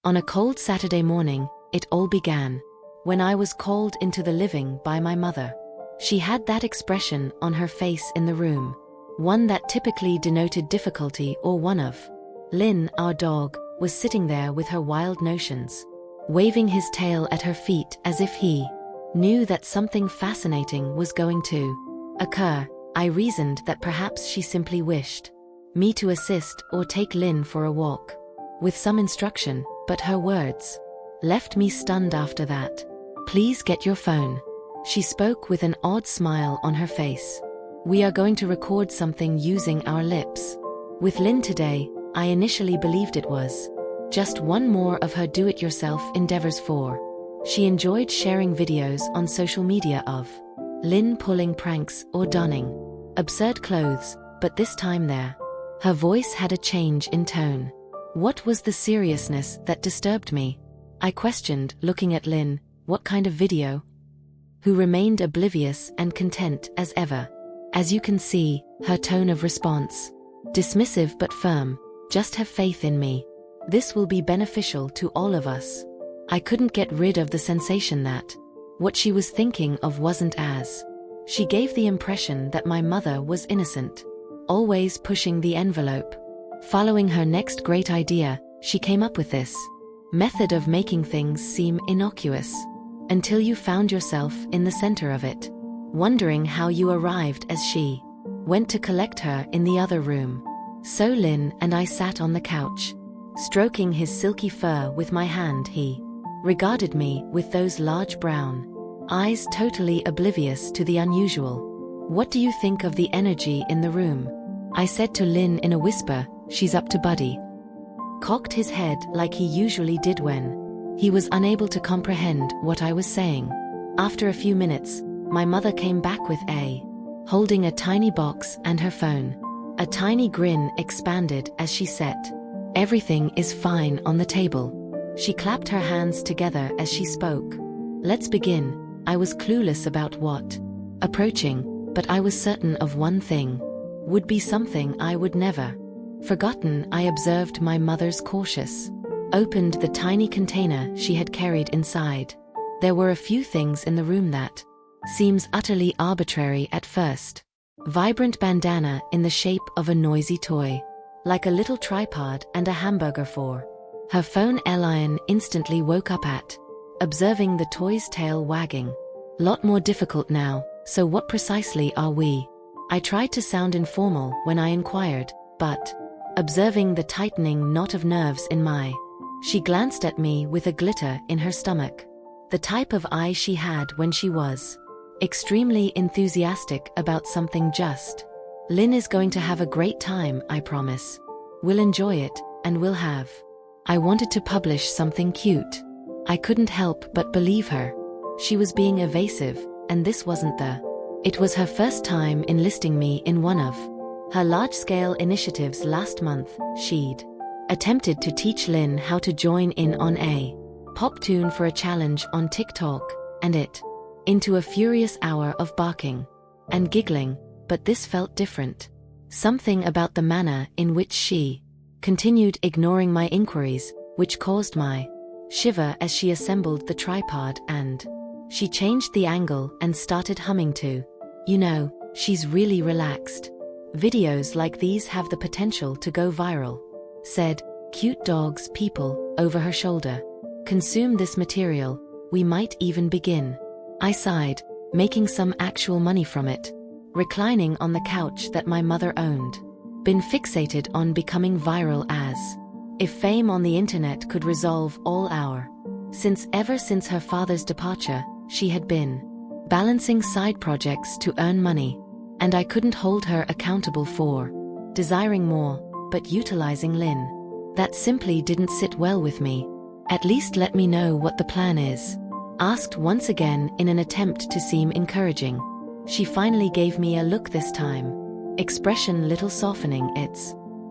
On a cold Saturday morning, it all began. When I was called into the living by my mother. She had that expression on her face in the room. One that typically denoted difficulty or one of. Lynn, our dog, was sitting there with her wild notions, waving his tail at her feet as if he knew that something fascinating was going to occur. I reasoned that perhaps she simply wished me to assist or take Lynn for a walk, with some instruction, but her words left me stunned after that. "Please get your phone." She spoke with an odd smile on her face. "We are going to record something using our lips. With Lynn today." I initially believed it was just one more of her do-it-yourself endeavors for. She enjoyed sharing videos on social media of Lynn pulling pranks or donning absurd clothes, but this time her voice had a change in tone. What was the seriousness that disturbed me? I questioned, looking at Lynn. What kind of video? Who remained oblivious and content as ever. As you can see, her tone of response. Dismissive but firm. "Just have faith in me. This will be beneficial to all of us." I couldn't get rid of the sensation that what she was thinking of wasn't as. She gave the impression that my mother was innocent, always pushing the envelope. Following her next great idea, she came up with this method of making things seem innocuous, until you found yourself in the center of it, wondering how you arrived as she went to collect her in the other room. So Lynn and I sat on the couch, stroking his silky fur with my hand. He regarded me with those large brown eyes, totally oblivious to the unusual. "What do you think of the energy in the room?" I said to Lynn in a whisper. "She's up to Buddy." Cocked his head like he usually did when he was unable to comprehend what I was saying. After a few minutes, my mother came back with holding a tiny box and her phone. A tiny grin expanded as she said, "Everything is fine on the table." She clapped her hands together as she spoke. "Let's begin." I was clueless about what approaching, but I was certain of one thing. Would be something I would never forgotten. I observed my mother's cautious opened the tiny container she had carried inside. There were a few things in the room that seems utterly arbitrary at first. Vibrant bandana in the shape of a noisy toy, like a little tripod and a hamburger for her phone. Lion instantly woke up at observing the toy's tail wagging. Lot more difficult now. "So what precisely are we?" I tried to sound informal when I inquired, but observing the tightening knot of nerves in my. She glanced at me with a glitter in her stomach. The type of eye she had when she was extremely enthusiastic about something. "Just Lynn is going to have a great time, I promise. We'll enjoy it, and we'll have." I wanted to publish something cute. I couldn't help but believe her. She was being evasive, and this wasn't It was her first time enlisting me in one of her large-scale initiatives. Last month, she'd attempted to teach Lynn how to join in on a pop tune for a challenge on TikTok, and it into a furious hour of barking and giggling, but this felt different. Something about the manner in which she continued ignoring my inquiries, which caused my shiver as she assembled the tripod and she changed the angle and started humming to. "You know, she's really relaxed. Videos like these have the potential to go viral," said. "Cute dogs, people," over her shoulder. "Consume this material, we might even begin." I sighed, making some actual money from it. Reclining on the couch that my mother owned. Been fixated on becoming viral as if fame on the internet could resolve all our. Ever since her father's departure, she had been balancing side projects to earn money, and I couldn't hold her accountable for desiring more, but utilizing Lynn. That simply didn't sit well with me. "At least let me know what the plan is," asked once again in an attempt to seem encouraging. She finally gave me a look this time. Expression little softening.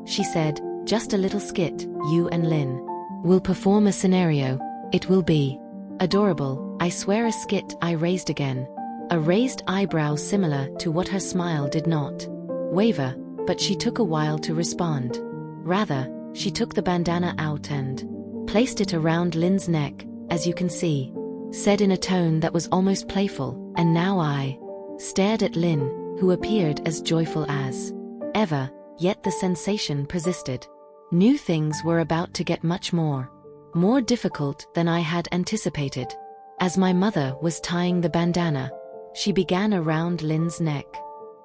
She said, "Just a little skit, you and Lynn will perform a scenario. It will be adorable, I swear." A skit, I raised again. A raised eyebrow similar to what her smile did not waver, but she took a while to respond. Rather, she took the bandana out and placed it around Lynn's neck, as you can see. Said in a tone that was almost playful, and now I stared at Lynn, who appeared as joyful as ever, yet the sensation persisted. New things were about to get much more difficult than I had anticipated. As my mother was tying the bandana, she began around Lynn's neck,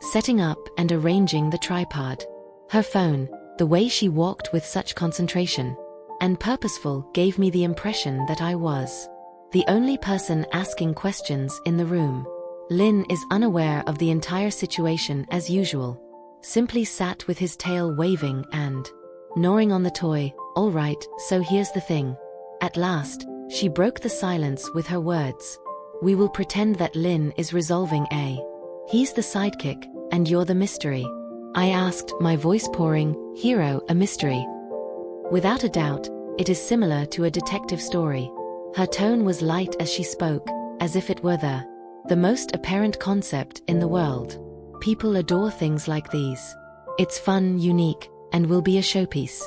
setting up and arranging the tripod. Her phone, the way she walked with such concentration and purposeful, gave me the impression that I was the only person asking questions in the room. Lynn is unaware of the entire situation as usual, simply sat with his tail waving and gnawing on the toy. All right, so here's the thing. At last, she broke the silence with her words. We will pretend that Lynn is resolving he's the sidekick, and you're the mystery. I asked, my voice pouring, hero, a mystery. Without a doubt, it is similar to a detective story. Her tone was light as she spoke, as if it were the most apparent concept in the world. People adore things like these. It's fun, unique, and will be a showpiece.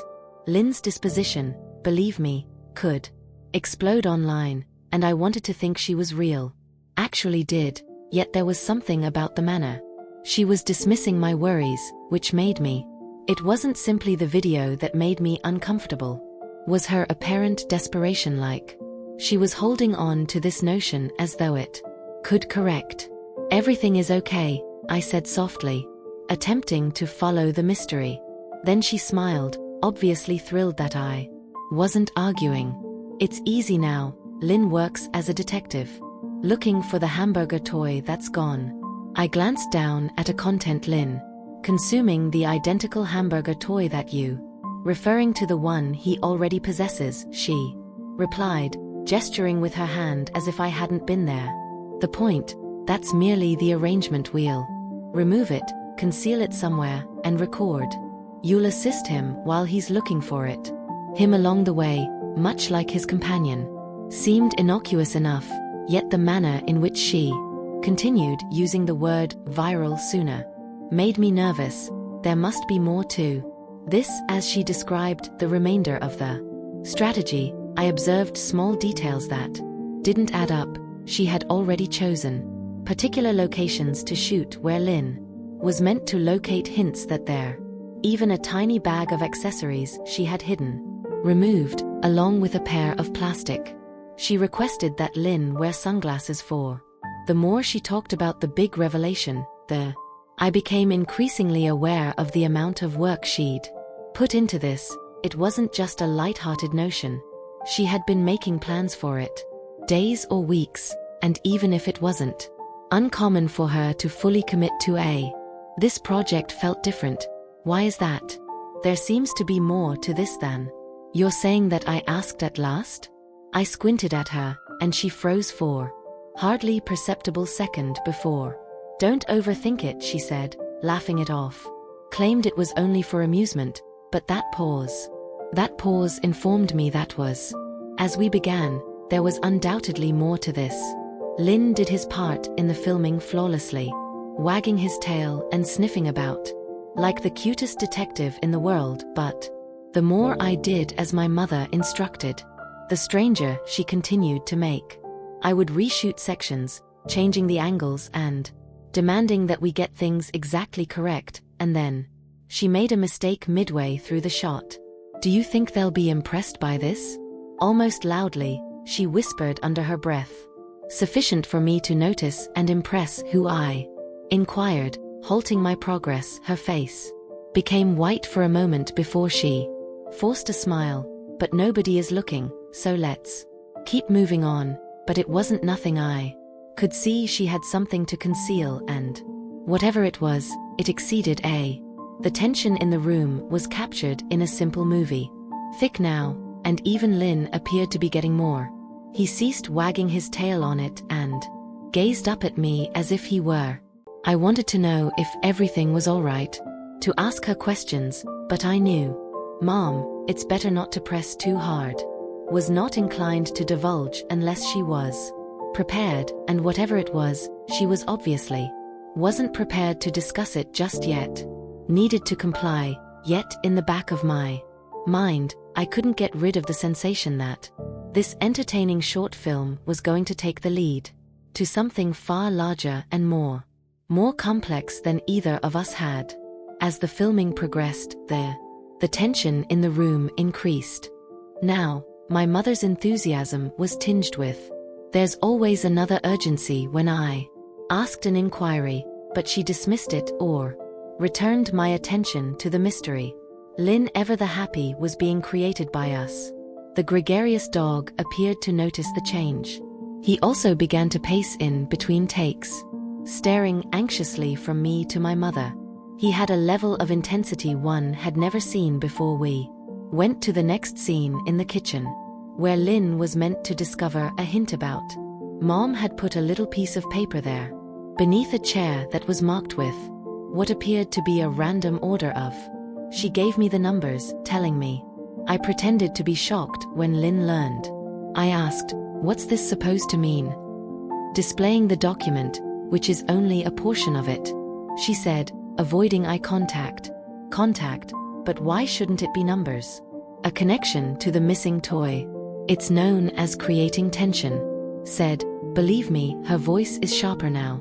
Lynn's disposition, believe me, could explode online, and I wanted to think she was real. Actually did, yet there was something about the manner. She was dismissing my worries, which made me. It wasn't simply the video that made me uncomfortable. Was her apparent desperation. Like she was holding on to this notion as though it could correct. Everything is okay, I said softly, attempting to follow the mystery. Then she smiled, obviously thrilled that I wasn't arguing. It's easy now. Lynn works as a detective, looking for the hamburger toy that's gone. I glanced down at a content Lynn, consuming the identical hamburger toy that you, referring to the one he already possesses, she replied, gesturing with her hand as if I hadn't been there. The point, that's merely the arrangement wheel. Remove it, conceal it somewhere, and record. You'll assist him while he's looking for it. Him along the way, much like his companion. Seemed innocuous enough, yet the manner in which she continued using the word viral sooner made me nervous. There must be more to this. As she described the remainder of the strategy, I observed small details that didn't add up. She had already chosen particular locations to shoot where Lynn was meant to locate, hints that there even a tiny bag of accessories she had hidden, removed, along with a pair of plastic. She requested that Lynn wear sunglasses for. The more she talked about the big revelation, I became increasingly aware of the amount of work she'd put into this. It wasn't just a light-hearted notion. She had been making plans for it, days or weeks, and even if it wasn't uncommon for her to fully commit to this project felt different. Why is that? There seems to be more to this than. You're saying that? I asked at last. I squinted at her, and she froze for hardly perceptible second before. Don't overthink it, she said, laughing it off. Claimed it was only for amusement, but that pause informed me that was. As we began, there was undoubtedly more to this. Lynn did his part in the filming flawlessly, wagging his tail and sniffing about like the cutest detective in the world, but the more I did as my mother instructed, the stranger she continued to make. I would reshoot sections, changing the angles and demanding that we get things exactly correct, and then she made a mistake midway through the shot. Do you think they'll be impressed by this? Almost loudly, she whispered under her breath. Sufficient for me to notice and impress who? I inquired, halting my progress. Her face became white for a moment before she forced a smile. But nobody is looking, so let's keep moving on. But it wasn't nothing. I could see she had something to conceal, and whatever it was, it exceeded the tension in the room was captured in a simple movie. Thick now, and even Lynn appeared to be getting more. He ceased wagging his tail on it and gazed up at me as if he were. I wanted to know if everything was all right, to ask her questions, but I knew. Mom, it's better not to press too hard. Was not inclined to divulge unless she was prepared, and whatever it was, she was obviously wasn't prepared to discuss it just yet. Needed to comply, yet in the back of my mind, I couldn't get rid of the sensation that this entertaining short film was going to take the lead to something far larger and more complex than either of us had. As the filming progressed, the tension in the room increased. Now, my mother's enthusiasm was tinged with, "There's always another urgency," when I asked an inquiry, but she dismissed it or returned my attention to the mystery. Lynn, ever the happy, was being created by us. The gregarious dog appeared to notice the change. He also began to pace in between takes, staring anxiously from me to my mother. He had a level of intensity one had never seen before. We went to the next scene in the kitchen, where Lynn was meant to discover a hint about. Mom had put a little piece of paper there, beneath a chair that was marked with what appeared to be a random order of. She gave me the numbers, telling me. I pretended to be shocked when Lynn learned. I asked, "What's this supposed to mean?" Displaying the document, which is only a portion of it. She said, avoiding eye contact. Contact, but why shouldn't it be numbers? A connection to the missing toy. It's known as creating tension. Said, "Believe me," her voice is sharper now.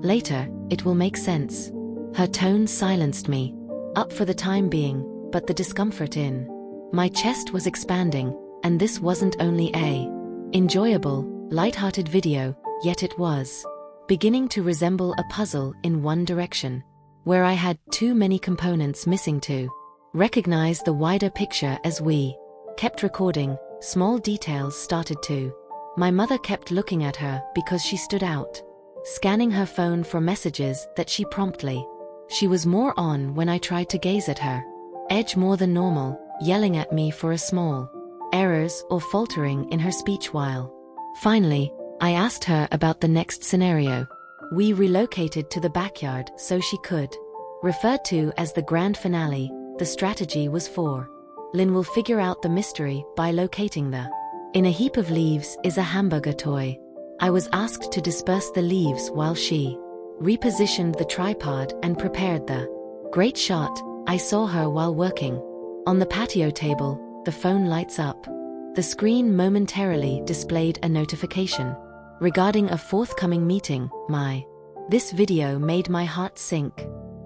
"Later, it will make sense." Her tone silenced me, up for the time being, but the discomfort in my chest was expanding, and this wasn't only a enjoyable, light-hearted video, yet it was beginning to resemble a puzzle in one direction, where I had too many components missing to recognize the wider picture. As we kept recording, small details started to. My mother kept looking at her because she stood out, scanning her phone for messages that she promptly. She was more on when I tried to gaze at her. Edge more than normal, yelling at me for a small errors or faltering in her speech while. Finally, I asked her about the next scenario. We relocated to the backyard so she could. Referred to as the grand finale, the strategy was for. Lynn will figure out the mystery by locating the. In a heap of leaves is a hamburger toy. I was asked to disperse the leaves while she repositioned the tripod and prepared the great shot. I saw her while working. On the patio table, the phone lights up. The screen momentarily displayed a notification regarding a forthcoming meeting. This video made my heart sink.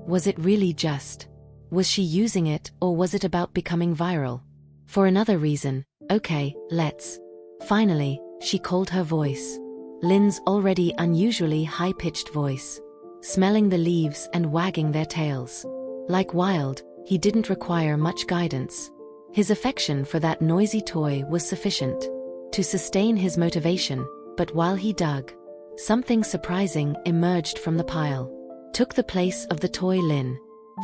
Was it really just? Was she using it, or was it about becoming viral? For another reason. Okay, let's. Finally, she called her voice. Lynn's already unusually high-pitched voice. Smelling the leaves and wagging their tails. Like Wild, he didn't require much guidance. His affection for that noisy toy was sufficient to sustain his motivation, but while he dug, something surprising emerged from the pile. Took the place of the toy. Lynn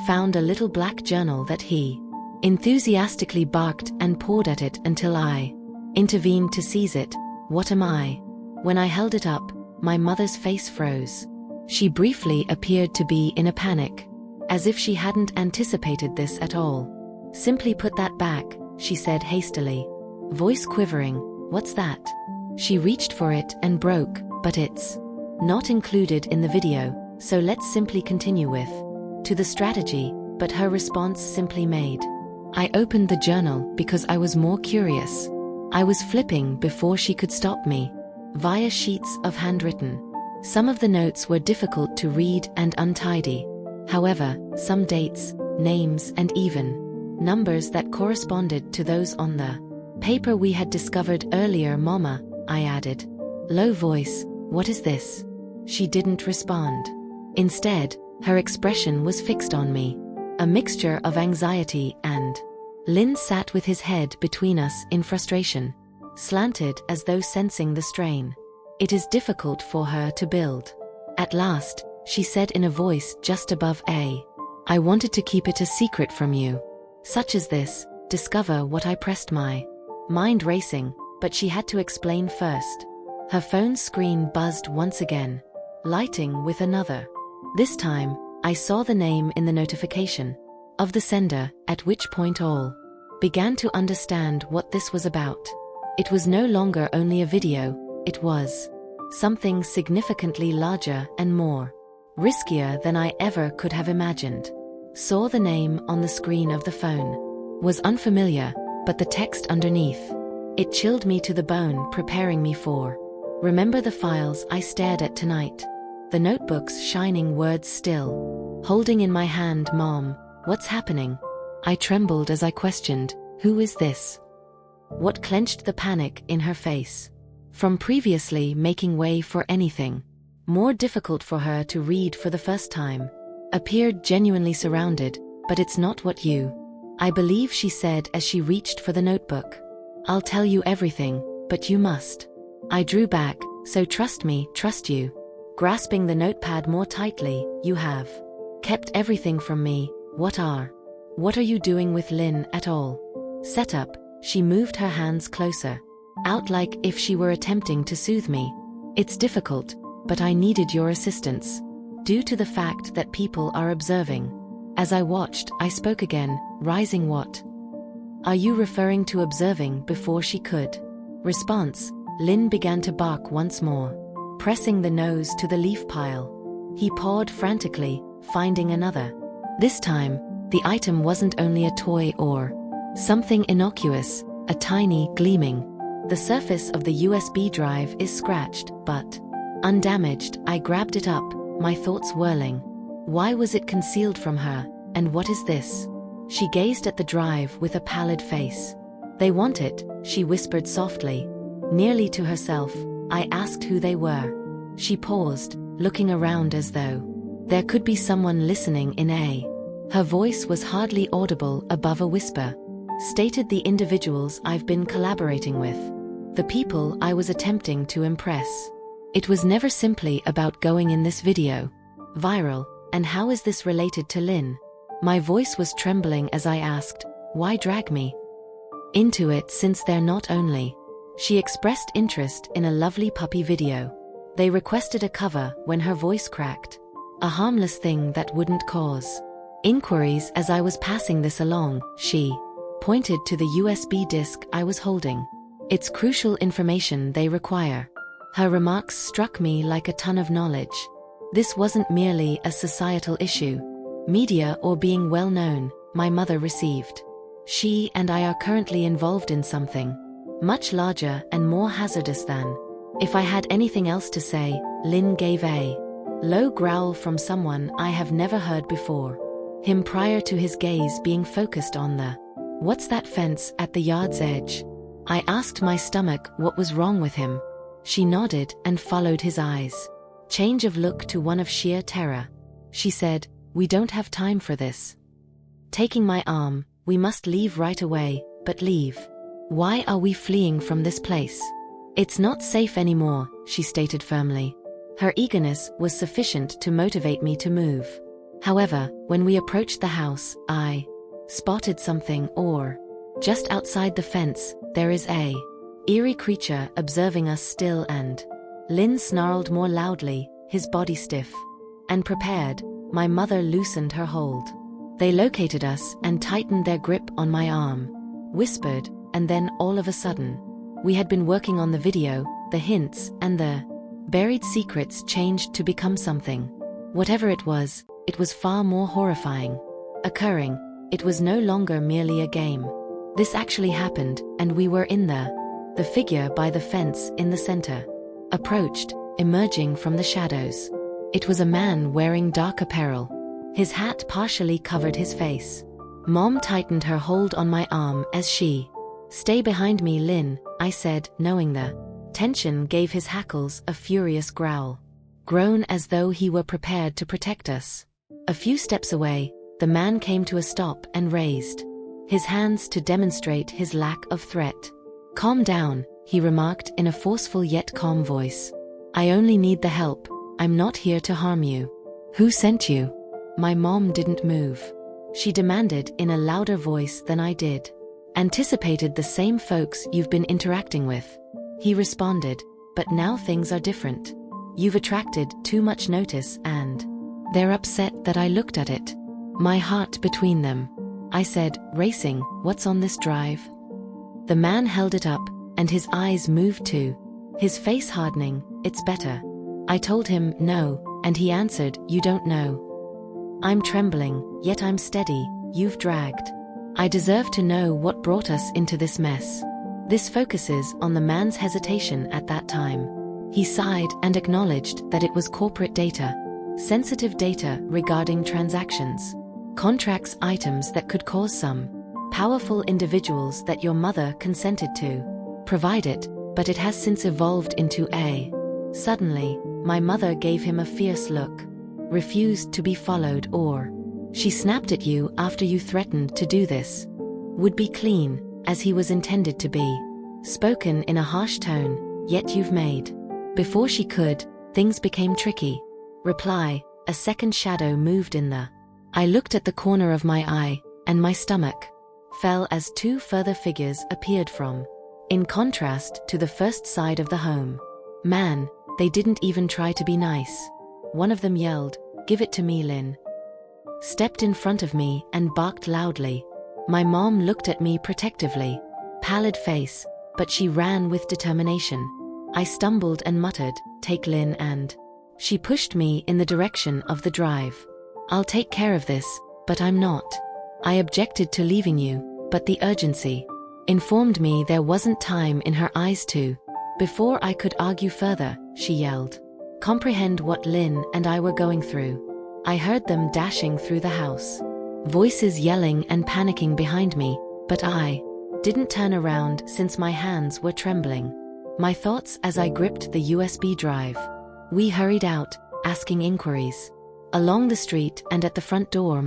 found a little black journal that he enthusiastically barked and pawed at it until I intervened to seize it. "What am I?" When I held it up, my mother's face froze. She briefly appeared to be in a panic, as if she hadn't anticipated this at all. "Simply put that back," she said hastily, voice quivering. "What's that?" She reached for it and broke, "But it's not included in the video, so let's simply continue with to the strategy." But her response simply made. I opened the journal because I was more curious. I was flipping before she could stop me. Via sheets of handwritten. Some of the notes were difficult to read and untidy. However, some dates, names, and even numbers that corresponded to those on the paper we had discovered earlier. "Mama," I added. Low voice, "What is this?" She didn't respond. Instead, her expression was fixed on me. A mixture of anxiety and. Lynn sat with his head between us in frustration, slanted as though sensing the strain. It is difficult for her to build. At last, she said in a voice just above a. "I wanted to keep it a secret from you. Such as this, discover what I pressed my mind racing, but she had to explain first." Her phone screen buzzed once again, lighting with another. This time, I saw the name in the notification of the sender, at which point all began to understand what this was about. It was no longer only a video, it was something significantly larger and more riskier than I ever could have imagined. Saw the name on the screen of the phone. Was unfamiliar, but the text underneath. It chilled me to the bone, preparing me for. Remember the files I stared at tonight? The notebook's shining words still. Holding in my hand, Mom, what's happening? I trembled as I questioned, who is this? What clenched the panic in her face? From previously making way for anything more difficult for her to read for the first time, appeared genuinely surrounded, but it's not what you. I believe she said as she reached for the notebook. I'll tell you everything, but you must. I drew back, so trust me, trust you. Grasping the notepad more tightly, you have kept everything from me. What are you doing with Lynn at all? Set up, she moved her hands closer, out like if she were attempting to soothe me. It's difficult, but I needed your assistance, due to the fact that people are observing. As I watched, I spoke again, rising. What are you referring to observing? Before she could response, Lynn began to bark once more, pressing the nose to the leaf pile. He pawed frantically, finding another. This time, the item wasn't only a toy or something innocuous, a tiny, gleaming. The surface of the USB drive is scratched, but undamaged. I grabbed it up, my thoughts whirling. Why was it concealed from her, and what is this? She gazed at the drive with a pallid face. They want it, she whispered softly, nearly to herself. I asked who they were. She paused, looking around as though there could be someone listening in a. Her voice was hardly audible above a whisper. Stated the individuals I've been collaborating with. The people I was attempting to impress. It was never simply about going in this video viral, and how is this related to Lynn? My voice was trembling as I asked, why drag me into it since they're not only. She expressed interest in a lovely puppy video. They requested a cover when her voice cracked. A harmless thing that wouldn't cause inquiries. As I was passing this along, she pointed to the USB disk I was holding. It's crucial information they require. Her remarks struck me like a ton of knowledge. This wasn't merely a societal issue, media or being well known. My mother received. She and I are currently involved in something much larger and more hazardous than. If I had anything else to say, Lynn gave a low growl from someone I have never heard before. Him prior to his gaze being focused on the what's that fence at the yard's edge? I asked my stomach what was wrong with him. She nodded and followed his eyes. Change of look to one of sheer terror. She said, we don't have time for this. Taking my arm, we must leave right away, but leave. Why are we fleeing from this place? It's not safe anymore, she stated firmly. Her eagerness was sufficient to motivate me to move. However, when we approached the house, I spotted something. Just outside the fence, there is a eerie creature observing us still, and Lynn snarled more loudly, his body stiff and prepared. My mother loosened her hold. They located us and tightened their grip on my arm. Whispered, and then all of a sudden, we had been working on the video, the hints, and the buried secrets changed to become something. Whatever it was far more horrifying. Occurring, it was no longer merely a game. This actually happened, and we were in the figure by the fence in the center. Approached, emerging from the shadows. It was a man wearing dark apparel. His hat partially covered his face. Mom tightened her hold on my arm as she. Stay behind me, Lynn, I said, knowing the tension gave his hackles a furious growl. Groan as though he were prepared to protect us. A few steps away, the man came to a stop and raised his hands to demonstrate his lack of threat. Calm down, he remarked in a forceful yet calm voice. I only need the help. I'm not here to harm you. Who sent you? My mom didn't move. She demanded in a louder voice than I did. Anticipated the same folks you've been interacting with. He responded, but now things are different. You've attracted too much notice and they're upset that I looked at it. My heart between them. I said, racing, what's on this drive? The man held it up, and his eyes moved too. His face hardening, it's better. I told him, no, and he answered, you don't know. I'm trembling, yet I'm steady, you've dragged I deserve to know what brought us into this mess. This focuses on the man's hesitation at that time. He sighed and acknowledged that it was corporate data, sensitive data regarding transactions, contracts, items that could cause some powerful individuals that your mother consented to provide it, but it has since evolved into a. Suddenly, my mother gave him a fierce look. Refused to be followed, or she snapped at you after you threatened to do this. Would be clean, as he was intended to be. Spoken in a harsh tone, yet you've made. Before she could, things became tricky. Reply, a second shadow moved in the. I looked at the corner of my eye, and my stomach fell as two further figures appeared from. In contrast to the first side of the home. Man, they didn't even try to be nice. One of them yelled, "Give it to me, Lynn." Stepped in front of me and barked loudly. My mom looked at me protectively. Pallid face, but she ran with determination. I stumbled and muttered, "Take Lynn," and she pushed me in the direction of the drive. "I'll take care of this, but I'm not." I objected to leaving you, but the urgency informed me there wasn't time in her eyes to. Before I could argue further, she yelled, "Comprehend what Lynn and I were going through." I heard them dashing through the house. Voices yelling and panicking behind me, but I didn't turn around since my hands were trembling. My thoughts as I gripped the USB drive. We hurried out, asking inquiries. Along the street and at the front door,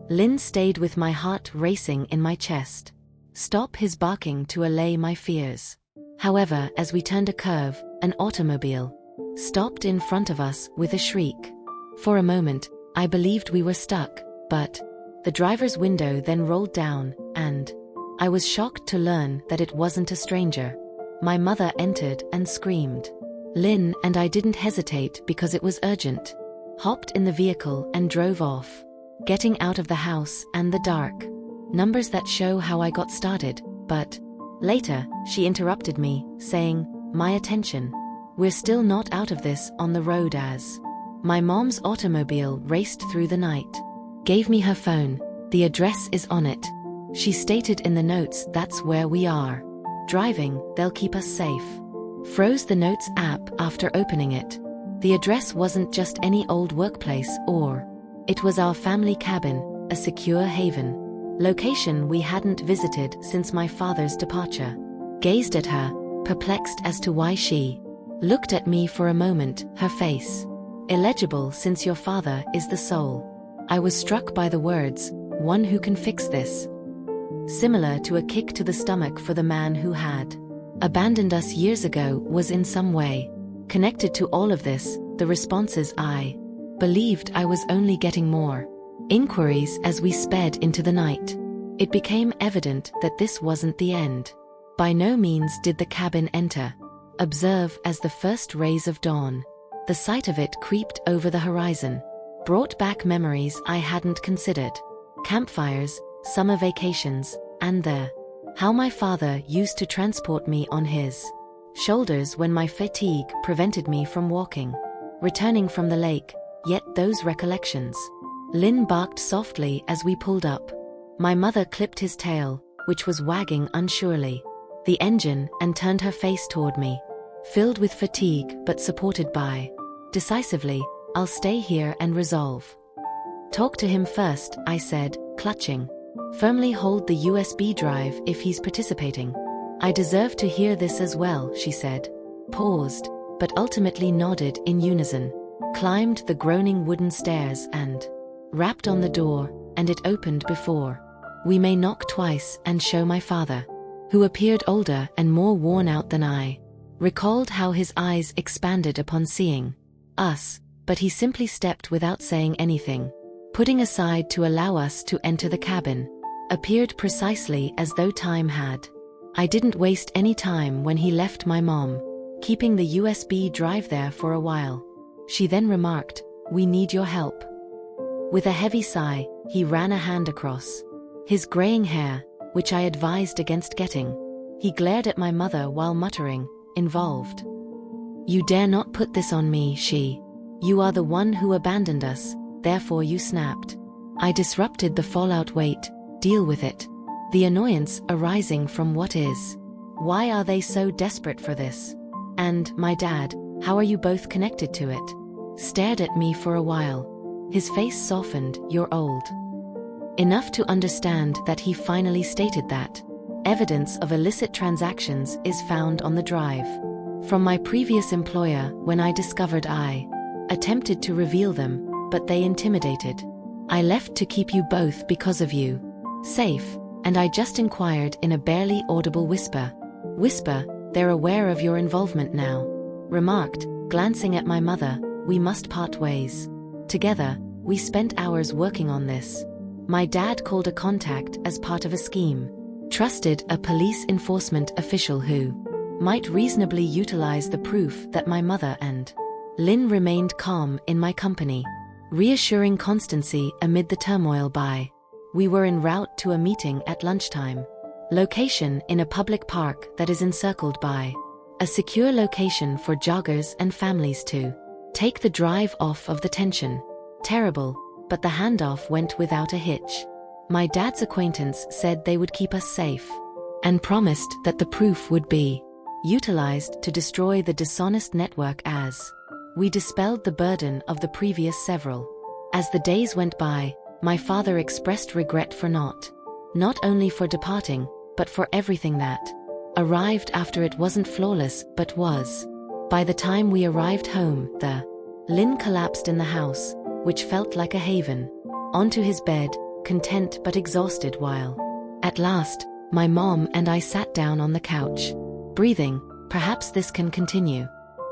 Lynn stayed with my heart racing in my chest. Stop his barking to allay my fears. However, as we turned a curve, an automobile stopped in front of us with a shriek. For a moment, I believed we were stuck, but the driver's window then rolled down, and I was shocked to learn that it wasn't a stranger. My mother entered and screamed. Lynn and I didn't hesitate because it was urgent. Hopped in the vehicle and drove off. Getting out of the house and the dark. Numbers that show how I got started, but later, she interrupted me, saying, "My attention. We're still not out of this on the road," as my mom's automobile raced through the night. Gave me her phone. "The address is on it." She stated in the notes, "That's where we are driving, they'll keep us safe." Froze the Notes app after opening it. The address wasn't just any old workplace or. It was our family cabin, a secure haven. Location we hadn't visited since my father's departure. Gazed at her, perplexed as to why she looked at me for a moment, her face illegible since your father is the soul. I was struck by the words, "One who can fix this." Similar to a kick to the stomach for the man who had abandoned us years ago was in some way connected to all of this. The responses I believed I was only getting more inquiries as we sped into the night. It became evident that this wasn't the end. By no means did the cabin enter. Observe as the first rays of dawn. The sight of it creeped over the horizon. Brought back memories I hadn't considered. Campfires, summer vacations, and how my father used to transport me on his shoulders when my fatigue prevented me from walking. Returning from the lake, yet those recollections. Lynn barked softly as we pulled up. My mother clipped his tail, which was wagging unsurely. The engine, and turned her face toward me. Filled with fatigue but supported by. Decisively, "I'll stay here and resolve." "Talk to him first," I said, clutching. "Firmly hold the USB drive if he's participating." "I deserve to hear this as well," she said. Paused, but ultimately nodded in unison. Climbed the groaning wooden stairs and rapped on the door, and it opened before we may knock twice and show my father, who appeared older and more worn out than I. Recalled how his eyes expanded upon seeing us, but he simply stepped without saying anything. Putting aside to allow us to enter the cabin. Appeared precisely as though time had. I didn't waste any time when he left my mom, keeping the USB drive there for a while. She then remarked, "We need your help." With a heavy sigh, he ran a hand across his graying hair, which I advised against getting. He glared at my mother while muttering, "Involved. You dare not put this on me, You are the one who abandoned us, therefore you snapped. I disrupted the fallout. Wait, deal with it." The annoyance arising from what is. Why are they so desperate for this? And, my dad, how are you both connected to it? Stared at me for a while. His face softened. You're old enough to understand that he finally stated that. Evidence of illicit transactions is found on the drive from my previous employer when I discovered I attempted to reveal them, but they intimidated. I left to keep you both because of you. Safe, and I just inquired in a barely audible whisper. Whisper, they're aware of your involvement now. Remarked, glancing at my mother, we must part ways. Together, we spent hours working on this. My dad called a contact as part of a scheme. Trusted a police enforcement official who might reasonably utilize the proof that my mother and Lynn remained calm in my company, reassuring constancy amid the turmoil by. We were en route to a meeting at lunchtime. Location in a public park that is encircled by a secure location for joggers and families to take the drive off of the tension. Terrible, but the handoff went without a hitch. My dad's acquaintance said they would keep us safe and promised that the proof would be utilized to destroy the dishonest network as we dispelled the burden of the previous several. As the days went by, my father expressed regret for not only for departing, but for everything that arrived after. It wasn't flawless, but was. By the time we arrived home, Lynn collapsed in the house, which felt like a haven, onto his bed, content but exhausted while, at last, my mom and I sat down on the couch, breathing. Perhaps this can continue.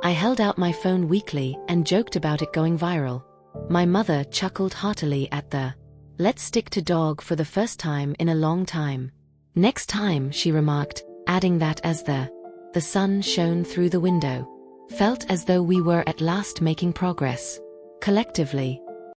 I held out my phone weakly and joked about it going viral. My mother chuckled heartily at the let's stick to dog for the first time in a long time. Next time, she remarked, adding that as the sun shone through the window. Felt as though we were at last making progress. Collectively,